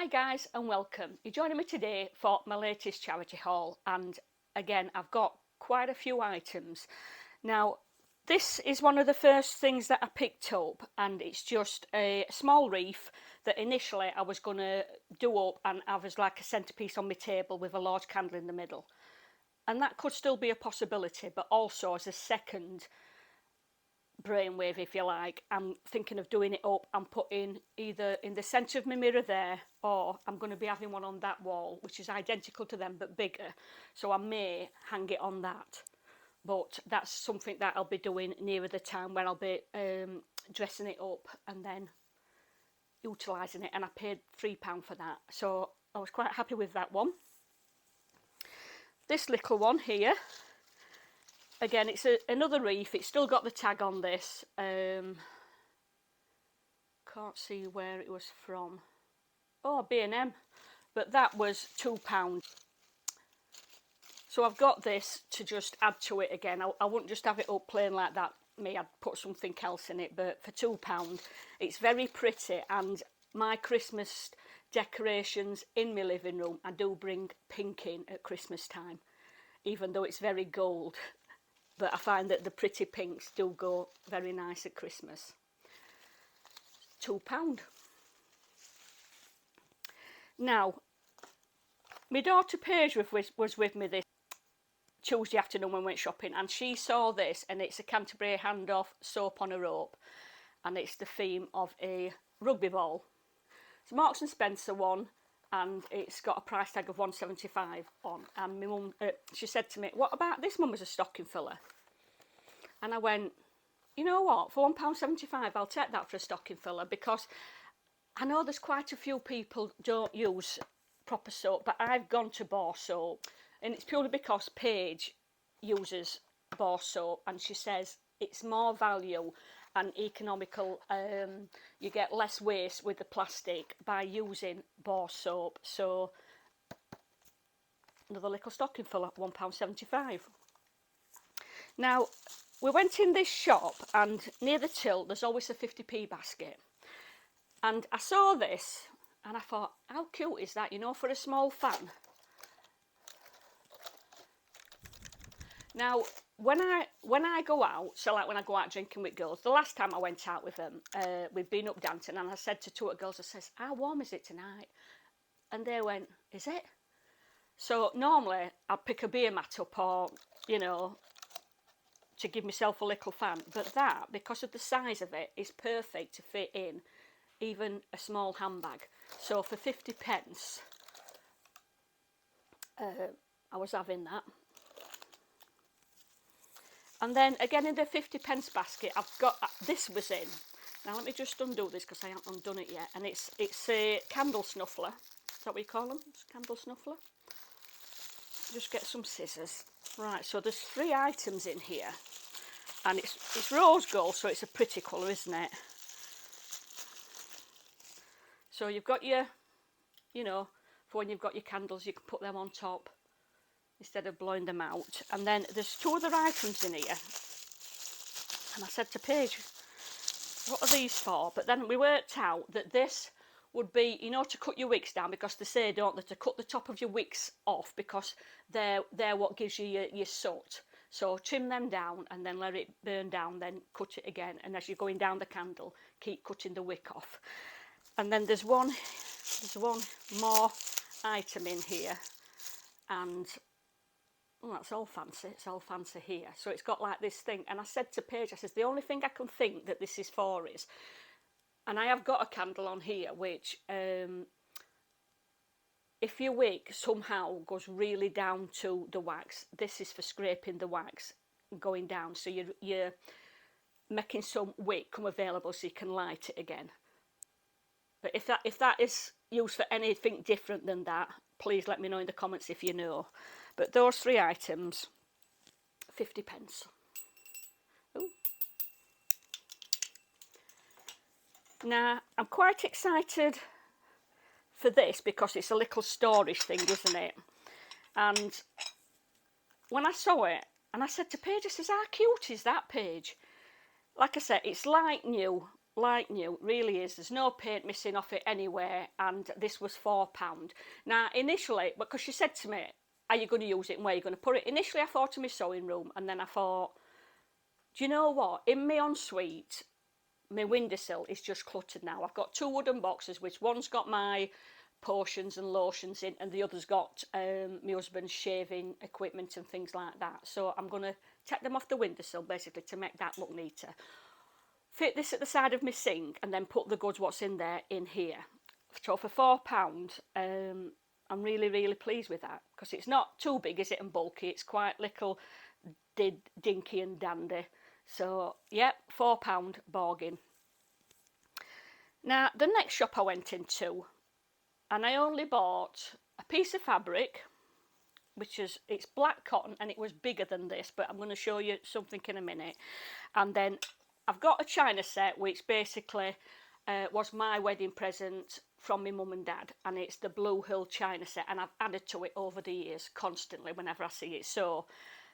Hi guys and welcome. You're joining me today for my latest charity haul, and again I've got quite a few items. Now this is one of the first things that I picked up, and it's just a small wreath that initially I was going to do up and have as like a centrepiece on my table with a large candle in the middle, and that could still be a possibility, but also as a second brainwave, if you like, I'm thinking of doing it up and putting either in the centre of my mirror there, or I'm going to be having one on that wall which is identical to them but bigger, so I may hang it on that. But that's something that I'll be doing nearer the time when I'll be dressing it up and then utilising it, and I paid £3 for that, so I was quite happy with that one. This little one here, again, it's another wreath. It's still got the tag on this. Can't see where it was from. Oh, B&M. But that was £2. So I've got this to just add to it again. I wouldn't just have it up plain like that. I'd put something else in it. But for £2, it's very pretty. And my Christmas decorations in my living room, I do bring pink in at Christmas time, even though it's very gold. But I find that the pretty pinks do go very nice at Christmas. £2. Now, my daughter Paige was with me this Tuesday afternoon when we went shopping, and she saw this, and it's a Canterbury Handoff soap on a rope, and it's the theme of a rugby ball. It's a Marks and Spencer one, and it's got a price tag of £1.75 on. And my mum, she said to me, "What about this, Mum, as a stocking filler?" And I went, "You know what, for £1.75 I'll take that for a stocking filler, because I know there's quite a few people don't use proper soap, but I've gone to bar soap, and it's purely because Paige uses bar soap, and she says it's more value and economical. You get less waste with the plastic by using bar soap." So another little stocking filler, £1.75. Now, we went in this shop, and near the till there's always a 50p basket, and I saw this and I thought, how cute is that, you know, for a small fan. Now when I go out, so like when I go out drinking with girls, the last time I went out with them, we've been up dancing, and I said to two girls, I says, "How warm is it tonight?" And they went, "Is it?" So normally I'd pick a beer mat up, or, you know, to give myself a little fan, but that, because of the size of it, is perfect to fit in even a small handbag. So for 50p, I was having that. And then again in the 50p basket, I've got, this was in. Now let me just undo this because I haven't undone it yet. And it's a candle snuffler. Is that what you call them? It's a candle snuffler. Just get some scissors. Right, so there's 3 items in here. And it's rose gold, so it's a pretty colour, isn't it? So you've got your, you know, for when you've got your candles, you can put them on top instead of blowing them out. And then there's 2 other items in here, and I said to Paige, "What are these for?" But then we worked out that this would be, you know, to cut your wicks down, because they say, don't they, to cut the top of your wicks off, because they're what gives you your soot. So trim them down and then let it burn down, then cut it again, and as you're going down the candle, keep cutting the wick off. And then there's one more item in here, and oh, that's all fancy. It's all fancy here. So it's got like this thing, and I said to Paige, I says, the only thing I can think that this is for is, and I have got a candle on here which, if your wick somehow goes really down to the wax, this is for scraping the wax going down, so you're making some wick come available so you can light it again. But if that is used for anything different than that, please let me know in the comments if you know. But those 3 items, 50p. Ooh. Now I'm quite excited for this because it's a little storage thing, isn't it? And when I saw it, and I said to Paige, I says, "How cute is that, Paige?" Like I said, it's like new, like new, it really is. There's no paint missing off it anywhere, and this was £4. Now initially, because she said to me, are you going to use it and where are you going to put it? Initially I thought in my sewing room, and then I thought, do you know what, in my ensuite, my windowsill is just cluttered now. I've got 2 wooden boxes, which one's got my potions and lotions in, and the other's got my husband's shaving equipment and things like that. So I'm going to take them off the windowsill basically to make that look neater. Fit this at the side of my sink and then put the goods what's in there in here. So for £4, I'm really pleased with that, because it's not too big, is it, and bulky. It's quite little, dinky and dandy. So yeah, £4 bargain. Now the next shop I went into, and I only bought a piece of fabric, which is, it's black cotton, and it was bigger than this, but I'm going to show you something in a minute. And then I've got a china set, which basically was my wedding present from my mum and dad, and it's the Blue Hill china set, and I've added to it over the years constantly whenever I see it. So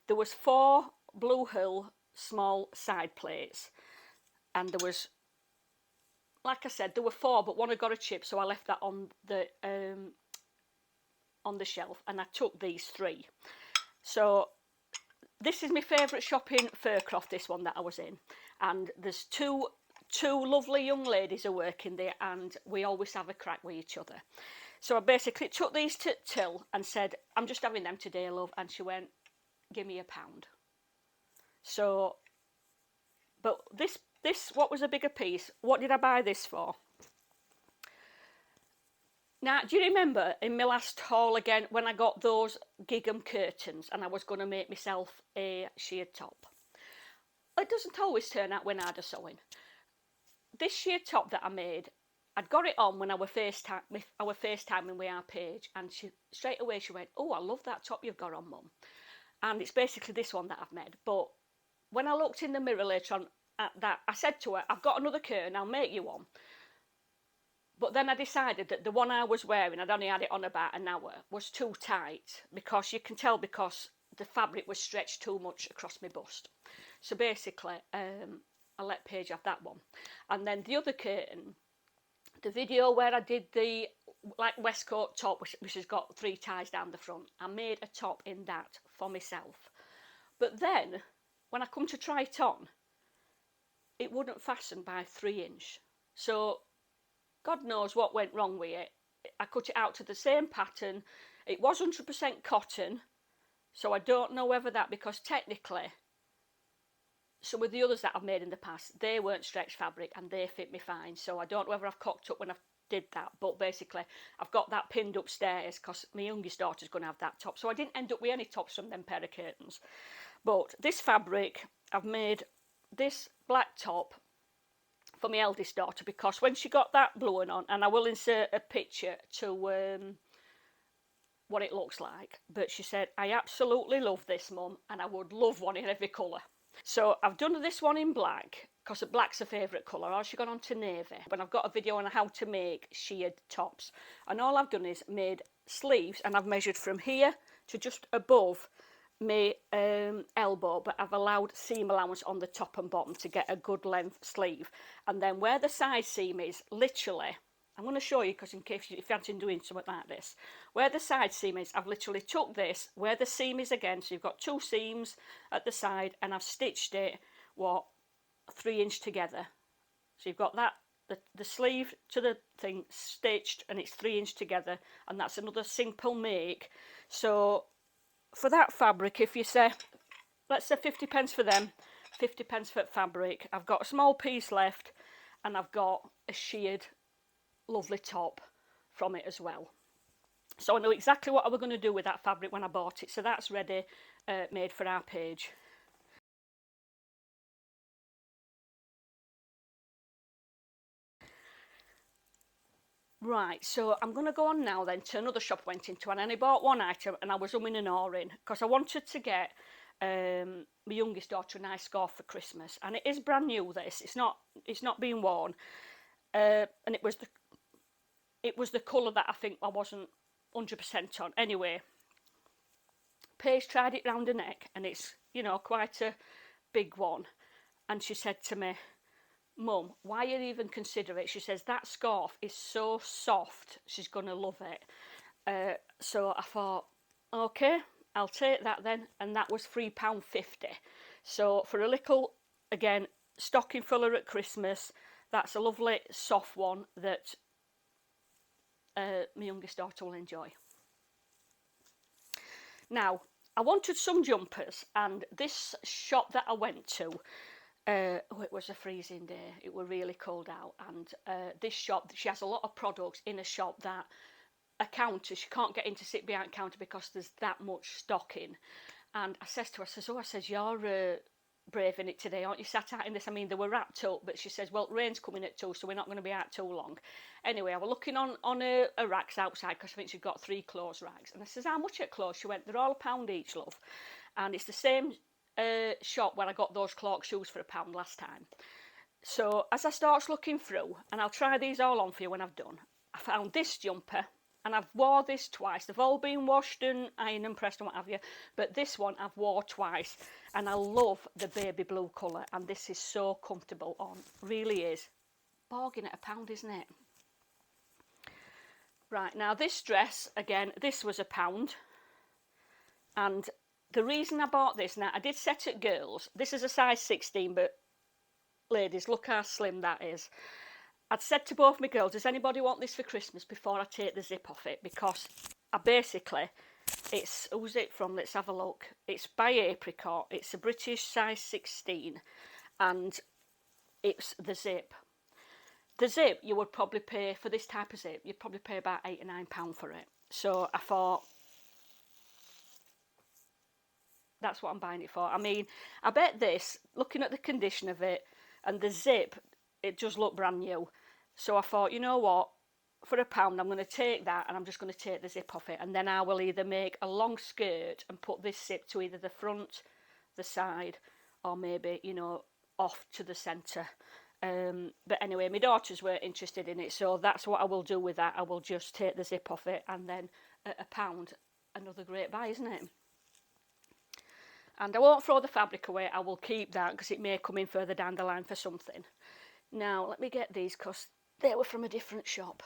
there was 4 Blue Hill small side plates, and there was, like I said, there were 4, but one had got a chip, so I left that on the shelf, and I took these 3. So this is my favourite shop in Faircroft, this one that I was in, and there's two lovely young ladies who work in there, and we always have a crack with each other. So I basically took these to Till and said, I'm just having them today, love, and she went, give me £1. So, but this what was a bigger piece, what did I buy this for? Now, do you remember in my last haul again when I got those gingham curtains and I was going to make myself a sheared top? It doesn't always turn out when I'm sewing. This sheared top that I made, I'd got it on when I were FaceTiming with our page, and she straight away she went, oh, I love that top you've got on, Mum. And it's basically this one that I've made. But when I looked in the mirror later on at that, I said to her, I've got another curtain, I'll make you one. But then I decided that the one I was wearing, I'd only had it on about an hour, was too tight, because you can tell because the fabric was stretched too much across my bust. So basically, I let Paige have that one. And then the other curtain, the video where I did the like waistcoat top, which has got 3 ties down the front, I made a top in that for myself. But then, when I come to try it on, it wouldn't fasten by 3 inch. So God knows what went wrong with it. I cut it out to the same pattern. It was 100% cotton, so I don't know whether that, because technically some of the others that I've made in the past, they weren't stretch fabric and they fit me fine. So I don't know whether I've cocked up when I did that, but basically I've got that pinned upstairs because my youngest daughter's going to have that top. So I didn't end up with any tops from them pair of curtains. But this fabric, I've made this black top for my eldest daughter, because when she got that bluing on, and I will insert a picture to what it looks like, but she said, I absolutely love this, Mum, and I would love one in every colour. So I've done this one in black, because black's a favourite colour, or she gone on to navy. But I've got a video on how to make sheared tops, and all I've done is made sleeves, and I've measured from here to just above my elbow, but I've allowed seam allowance on the top and bottom to get a good length sleeve. And then where the side seam is, literally, I'm going to show you, because in case you fancy doing something like this, where the side seam is, I've literally took this where the seam is again, so you've got 2 seams at the side, and I've stitched it 3 inch together. So you've got that, the sleeve to the thing stitched, and it's 3 inch together, and that's another simple make. So for that fabric, if you say, let's say 50p for them, 50p for fabric, I've got a small piece left, and I've got a sheared lovely top from it as well. So I know exactly what I was going to do with that fabric when I bought it. So that's ready, made for our page. Right, so I'm going to go on now then to another shop I went into, and I only bought one item, and I was umming and ahhing because I wanted to get my youngest daughter a nice scarf for Christmas, and it is brand new. This it's not being worn, and it was the colour that I think I wasn't 100% on. Anyway, Paige tried it round her neck, and it's quite a big one, and she said to me, Mum, why you even consider it? She says, that scarf is so soft, she's going to love it. So I thought, okay, I'll take that then. And that was £3.50. So for a little, again, stocking filler at Christmas, that's a lovely soft one that my youngest daughter will enjoy. Now, I wanted some jumpers, and this shop that I went to, it was a freezing day. It was really cold out, and this shop, she has a lot of products in a shop that a counter, she can't get in to sit behind a counter because there's that much stock in. And I says to her, you're braving it today, aren't you, sat out in this? I mean, they were wrapped up, but she says, well, rain's coming at 2, so we're not going to be out too long. Anyway, I was looking on a racks outside because I think she's got 3 clothes racks. And I says, how much are clothes? She went, they're all £1 each, love. And it's the same shop where I got those Clark shoes for £1 last time. So as I starts looking through, and I'll try these all on for you when I've done, I found this jumper, and I've wore this twice. They've all been washed and ironed and pressed and what have you, but this one I've wore twice, and I love the baby blue colour, and this is so comfortable on, really is. Bargain at £1, isn't it? Right, now this dress, again, this was £1, and the reason I bought this, now I did set it girls, this is a size 16, but ladies, look how slim that is. I'd said to both my girls, does anybody want this for Christmas before I take the zip off it? Because I basically, it's, who's it from? Let's have a look. It's by Apricot. It's a British size 16, and it's the zip. The zip, you would probably pay, for this type of zip, you'd probably pay about £8 or £9 for it. So I thought, that's what I'm buying it for. I mean, I bet this, looking at the condition of it, and the zip, it does look brand new. So I thought, you know what, for £1 I'm going to take that, and I'm just going to take the zip off it, and then I will either make a long skirt and put this zip to either the front, the side, or maybe, you know, off to the centre. But anyway, my daughters were interested in it, so that's what I will do with that. I will just take the zip off it, and then at £1, another great buy, isn't it? And I won't throw the fabric away, I will keep that because it may come in further down the line for something. Now, let me get these because they were from a different shop.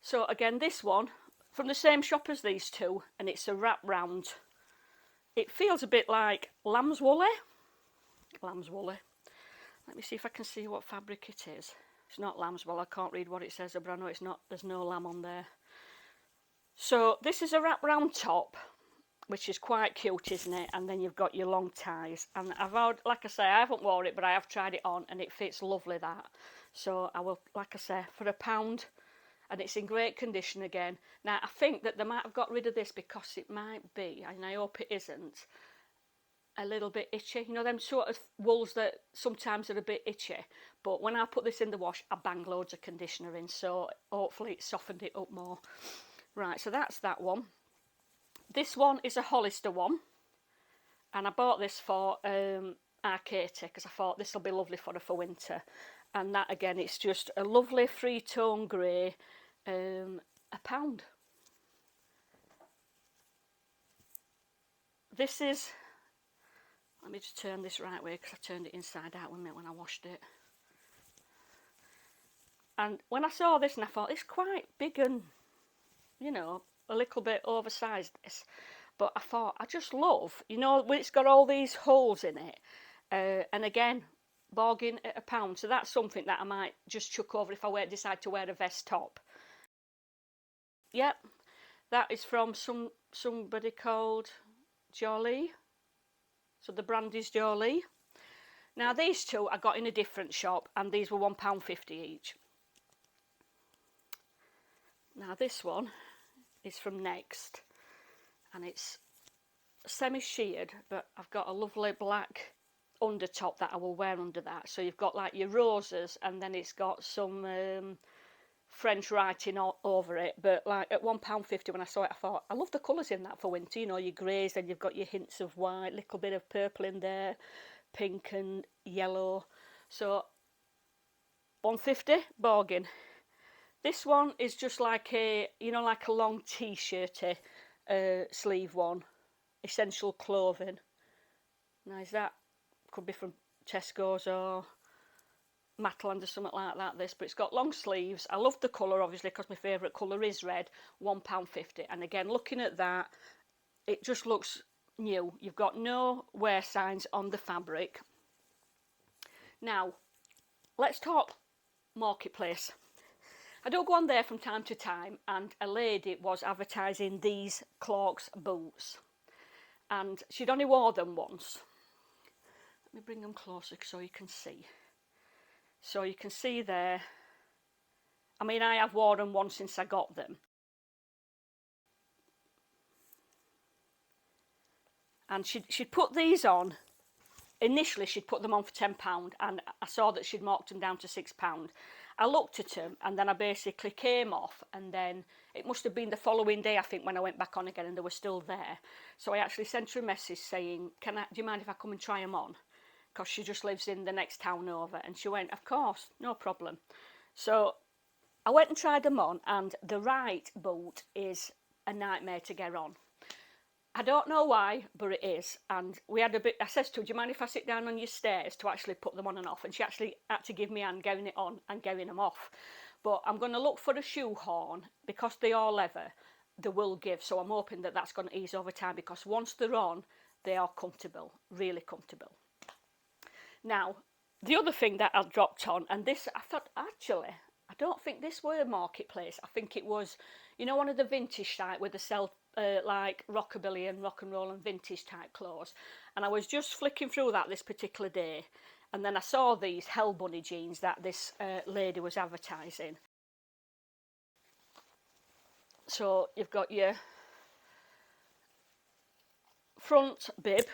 So again, this one, from the same shop as these two, and it's a wrap round. It feels a bit like lamb's woolly. Lamb's woolly. Let me see if I can see what fabric it is. It's not lamb's wool, I can't read what it says, but I know it's not, there's no lamb on there. So this is a wrap round top, which is quite cute, isn't it? And then you've got your long ties, and I've had, like I say, I haven't worn it, but I have tried it on, and it fits lovely, that. So I will, like I say, for £1, and it's in great condition again. Now I think that they might have got rid of this because it might be, and I hope it isn't, a little bit itchy. You know, them sort of wools that sometimes are a bit itchy, but when I put this in the wash, I bang loads of conditioner in, so hopefully it softened it up more. Right, so that's that one. This one is a Hollister one, and I bought this for Arcata because I thought this will be lovely for her for winter. And that again, it's just a lovely three-tone grey, £1. This is, let me just turn this right way because I turned it inside out when I washed it. And when I saw this, and I thought it's quite big and, you know, a little bit oversized, this, but I thought, I just love, you know, when it's got all these holes in it, and again, bargain at £1, so that's something that I might just chuck over if I decide to wear a vest top. Yep, that is from somebody called Jolie, so the brand is Jolie. Now these two I got in a different shop, and these were £1.50 each. Now this one is from Next, and it's semi-sheared, but I've got a lovely black undertop that I will wear under that. So you've got like your roses, and then it's got some French writing all over it. But like at £1.50 when I saw it, I thought, I love the colours in that for winter. You know, your greys, then you've got your hints of white, little bit of purple in there, pink and yellow. So £1.50, bargain. This one is just like a, you know, like a long t-shirty sleeve one, essential clothing. Now is that, could be from Tesco's or Matalan or something like that, this, but it's got long sleeves. I love the colour, obviously, because my favourite colour is red. £1.50. And again, looking at that, it just looks new. You've got no wear signs on the fabric. Now, let's talk Marketplace. I do go on there from time to time, and a lady was advertising these Clarks boots, and she'd only wore them once. Let me bring them closer so you can see. So you can see there, I mean, I have worn them once since I got them. And she'd put these on. Initially, she'd put them on for £10, and I saw that she'd marked them down to £6. I looked at them, and then I basically came off, and then it must have been the following day, I think, when I went back on again, and they were still there. So I actually sent her a message saying, do you mind if I come and try them on? Because she just lives in the next town over. And she went, of course, no problem. So I went and tried them on, and the right boot is a nightmare to get on. I don't know why, but it is. And we had a bit, I said to her, do you mind if I sit down on your stairs to actually put them on and off? And she actually had to give me a hand getting it on and getting them off. But I'm going to look for a shoehorn, because they are leather, they will give. So I'm hoping that that's going to ease over time, because once they're on, they are comfortable, really comfortable. Now, the other thing that I dropped on, and this, I thought, actually, I don't think this were Marketplace. I think it was, you know, one of the vintage site where they sell like rockabilly and rock and roll and vintage type clothes. And I was just flicking through that this particular day, and then I saw these Hell Bunny jeans that this lady was advertising. So you've got your front bib,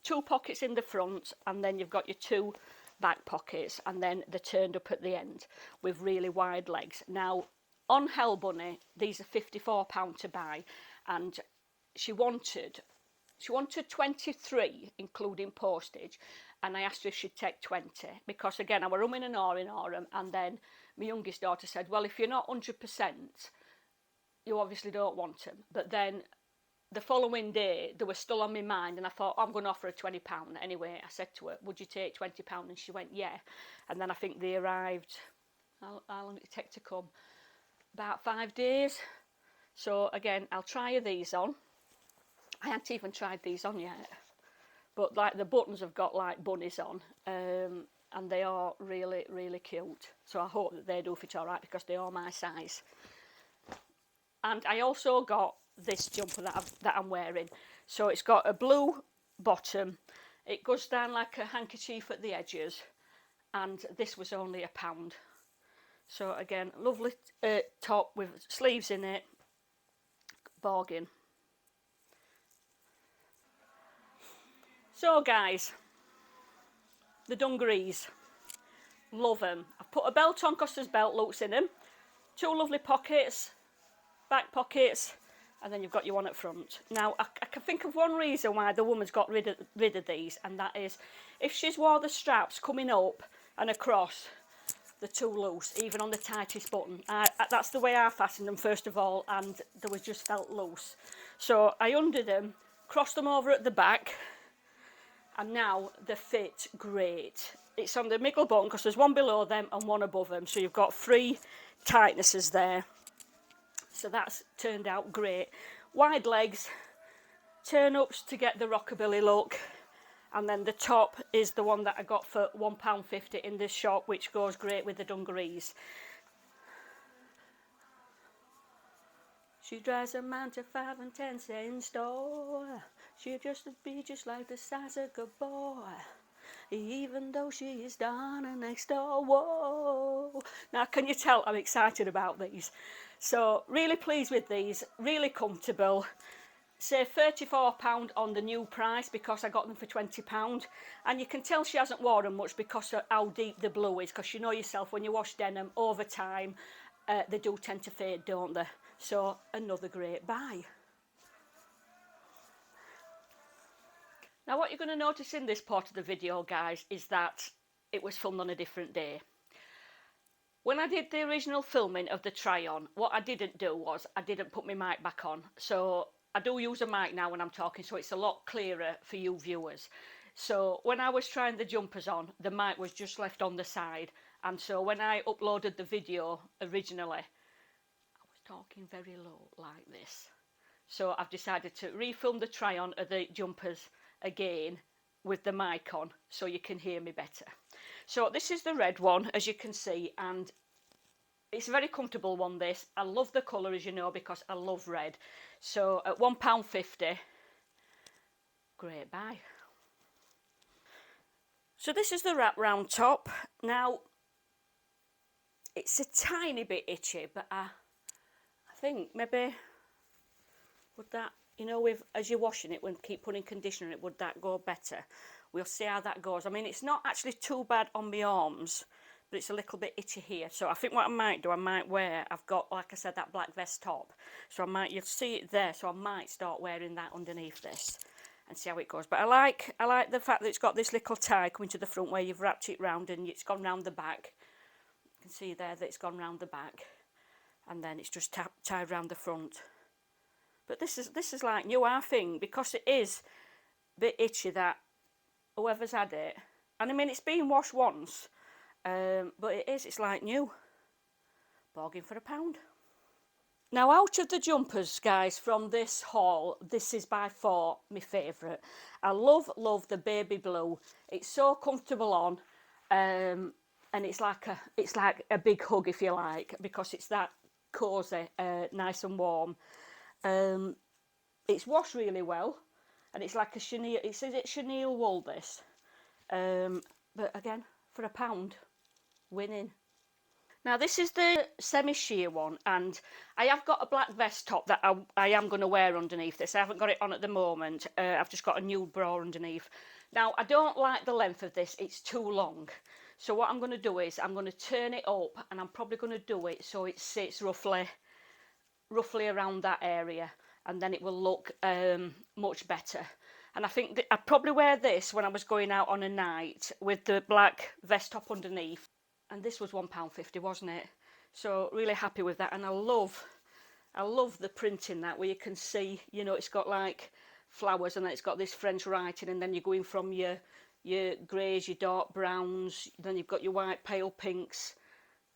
2 pockets in the front, and then you've got your 2 back pockets, and then they're turned up at the end with really wide legs. Now, on Hell Bunny, these are £54 to buy, and she wanted 23, including postage, and I asked her if she'd take 20, because again, I were umming and ahhing on them, and then my youngest daughter said, well, if you're not 100%, you obviously don't want them. But then the following day, they were still on my mind, and I thought, I'm going to offer her £20 anyway. I said to her, would you take £20? And she went, yeah. And then I think they arrived, how long did it take to come? About 5 days. So again, I'll try these on. I haven't even tried these on yet, but like the buttons have got like bunnies on, and they are really, really cute. So I hope that they do fit all right, because they are my size. And I also got this jumper that I'm wearing. So it's got a blue bottom, it goes down like a handkerchief at the edges, and this was only £1. So again, lovely top with sleeves in it, bargain. So guys, the dungarees, love them. I've put a belt on because there's belt loops in them, 2 lovely pockets, back pockets, and then you've got your one at front. Now, I can think of one reason why the woman's got rid of these, and that is if she's wore the straps coming up and across, they're too loose, even on the tightest button. That's the way I fastened them first of all, and they was just felt loose. So I undid them, crossed them over at the back, and now they fit great. It's on the middle button because there's one below them and one above them, so you've got 3 tightnesses there. So that's turned out great. Wide legs, turn-ups to get the rockabilly look, and then the top is the one that I got for £1.50 in this shop, which goes great with the dungarees. She drives a man to 5 and 10 cent store. She'll just be just like the size of a good boy, even though she is down next door. Whoa! Now, can you tell I'm excited about these? So, really pleased with these, really comfortable. Say £34 on the new price because I got them for £20. And you can tell she hasn't worn them much because of how deep the blue is, because you know yourself, when you wash denim over time, they do tend to fade, don't they? So, another great buy. Now, what you're going to notice in this part of the video, guys, is that it was filmed on a different day. When I did the original filming of the try-on, what I didn't do was I didn't put my mic back on. So I do use a mic now when I'm talking, so it's a lot clearer for you viewers. So when I was trying the jumpers on, the mic was just left on the side, and so when I uploaded the video originally, I was talking very low like this. So I've decided to refilm the try on of the jumpers again with the mic on so you can hear me better. So this is the red one, as you can see, and it's a very comfortable one, this. I love the colour, as you know, because I love red. So at £1.50, great buy. So this is the wrap round top. Now, it's a tiny bit itchy, but I think maybe would that, you know, with as you're washing it, when keep putting conditioner in it, would that go better? We'll see how that goes. I mean, it's not actually too bad on my arms, but it's a little bit itchy here. So I think what I might do, I might wear, I've got, like I said, that black vest top. So I might, you'll see it there, so I might start wearing that underneath this and see how it goes. But I like the fact that it's got this little tie coming to the front where you've wrapped it round and it's gone round the back. You can see there that it's gone round the back, and then it's just tied round the front. But this is like new, I think, because it is a bit itchy, that whoever's had it, and I mean it's been washed once, but it's like new. Bargain for £1. Now, out of the jumpers, guys, from this haul, this is by far my favourite. I love the baby blue. It's so comfortable on, and it's like a big hug, if you like, because it's that cosy, nice and warm. It's washed really well, and it's like a chenille. It says it's chenille wool, this, but again, for £1, winning. Now this is the semi-sheer one, and I have got a black vest top that I am going to wear underneath this. I haven't got it on at the moment. I've just got a nude bra underneath. Now I don't like the length of this, it's too long. So what I'm going to do is I'm going to turn it up, and I'm probably going to do it so it sits roughly around that area, and then it will look much better. And I think I'd probably wear this when I was going out on a night with the black vest top underneath. And this was £1.50, wasn't it? So really happy with that. And I love the print in that, where you can see, you know, it's got like flowers, and then it's got this French writing, and then you're going from your greys, your dark browns, then you've got your white pale pinks,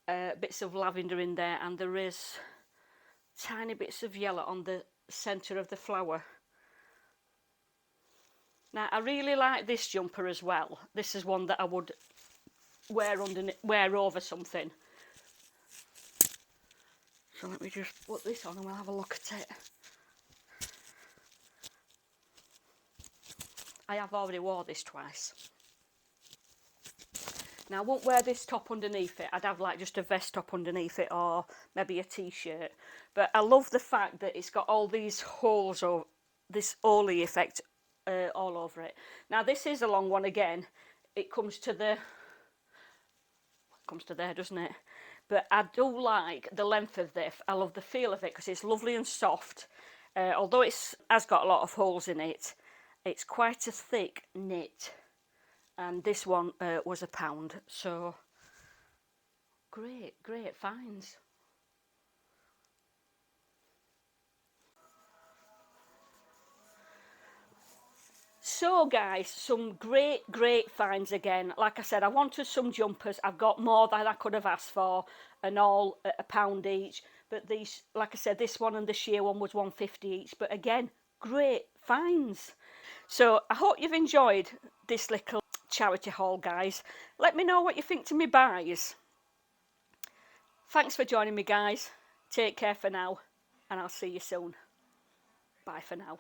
bits of lavender in there, and there is tiny bits of yellow on the centre of the flower. Now I really like this jumper as well. This is one that I would wear over something. So let me just put this on and we'll have a look at it. I have already wore this twice. Now I won't wear this top underneath it. I'd have like just a vest top underneath it, or maybe a t-shirt. But I love the fact that it's got all these holes, or this Ollie effect all over it. Now this is a long one again. It comes to there, doesn't it? But I do like the length of this. I love the feel of it because it's lovely and soft. Although it has got a lot of holes in it, it's quite a thick knit. And this one was £1, so great finds. So guys, some great finds again. Like I said, I wanted some jumpers. I've got more than I could have asked for, and all at £1 each. But these, like I said, this one and the sheer one was £1.50 each. But again, great finds. So I hope you've enjoyed this little charity haul, guys. Let me know what you think to me buys. Thanks for joining me, guys. Take care for now, and I'll see you soon. Bye for now.